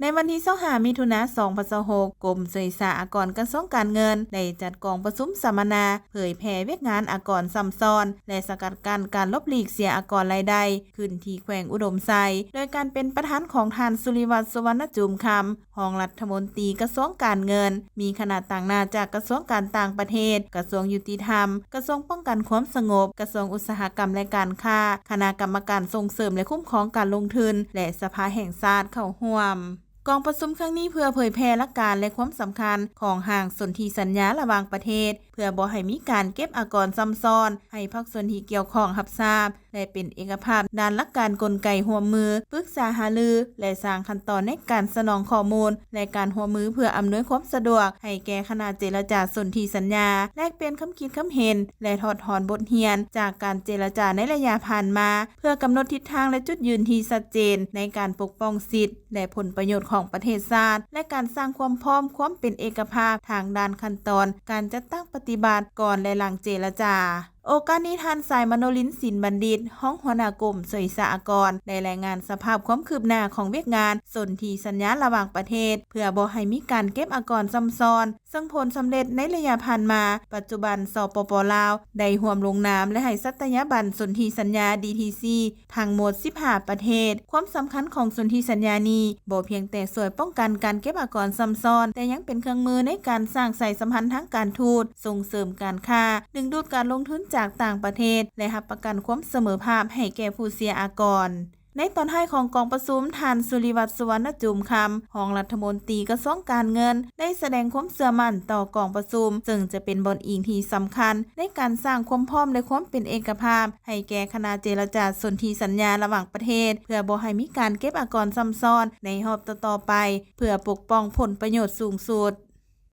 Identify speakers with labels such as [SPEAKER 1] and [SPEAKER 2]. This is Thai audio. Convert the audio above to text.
[SPEAKER 1] ในวันที่25มิถุนายน2026กรมสื่อสารอากรกระทรวงการเงินได้จัดกองประชุมสัมมนาเผยแพร่เวียกงานอากรซ้ำซ้อนและสกัดกั้นการลบหลีกเสียอากรรายได้ขึ้นที่แขวงอุดมไซโดยการเป็นประธานของท่านสุริวัฒน์สุวรรณจุมคำรองรัฐมนตรีกระทรวงการเงินมีคณะต่างหน้าจากกระทรวงการต่างประเทศกระทรวงยุติธรรมกระทรวงป้องกันความสงบกระทรวงอุตสาหกรรมและการค้าคณะกรรมการส่งเสริมและคุ้มครองการลงทุนและสภาแห่งชาติเข้าร่วมกองประชุมครั้งนี้เพื่อเผยแพร่หลักการและความสำคัญของห่างสนธิสัญญาระหว่างประเทศเพื่อบ่ให้มีการเก็บอากรซ้ำซ้อนให้ภาคส่วนที่เกี่ยวข้องรับทราบและเป็นเอกภาพด้านหลักการกลไกร่วมมือปรึกษาหารือและสร้างขั้นตอนในการสนองข้อมูลและการร่วมมือเพื่ออำนวยความสะดวกให้แก่คณะเจรจาสนธิสัญญาแลกเปลี่ยนความคิดความเห็นและถอดถอนบทเรียนจากการเจรจาในระยะผ่านมาเพื่อกำหนดทิศทางและจุดยืนที่ชัดเจนในการปกป้องสิทธิและผลประโยชน์ของประเทศชาติและการสร้างความพร้อมความเป็นเอกภาพทางด้านขั้นตอนการจัดตั้งปฏิบัติก่อนและหลังเจรจาโอกาสนี้ท่านสายมโนลินสินบัณฑิตห้องหัวหน้ากรมสื่อสารอากรได้รายงานสภาพความคืบหน้าของเวียกงานสนธิสัญญาระหว่างประเทศเพื่อบ่ให้มีการเก็บอากรซ้ำซ้อนซึ่งผลสำเร็จในระยะผ่านมาปัจจุบันสปป.ลาวได้ร่วมลงนามและให้สัตยาบันสนธิสัญญา DTC ทั้งหมด15ประเทศความสำคัญของสนธิสัญญานี้บ่เพียงแต่ช่วยป้องกันการเก็บอากรซ้ำซ้อนแต่ยังเป็นเครื่องมือในการสร้างสายสัมพันธ์ทางการทูตส่งเสริมการค้าดึงดูดการลงทุนจากต่างประเทศและรับประกันความเสมอภาคให้แก่ผู้เสียอากรในตอนท้ายของกองประชุมท่านสุริวัฒน์สุวรรณจุมคำรองรัฐมนตรีกระทรวงการเงินได้แสดงความเชื่อมั่นต่อกองประชุมซึ่งจะเป็นบทอิงที่สำคัญในการสร้างความพร้อมและความเป็นเอกภาพให้แก่คณะเจรจาสนธิสัญญาระหว่างประเทศเพื่อบ่ให้มีการเก็บอากรซ้ำซ้อนในรอบต่อๆไปเพื่อปกป้องผลประโยชน์สูงสุด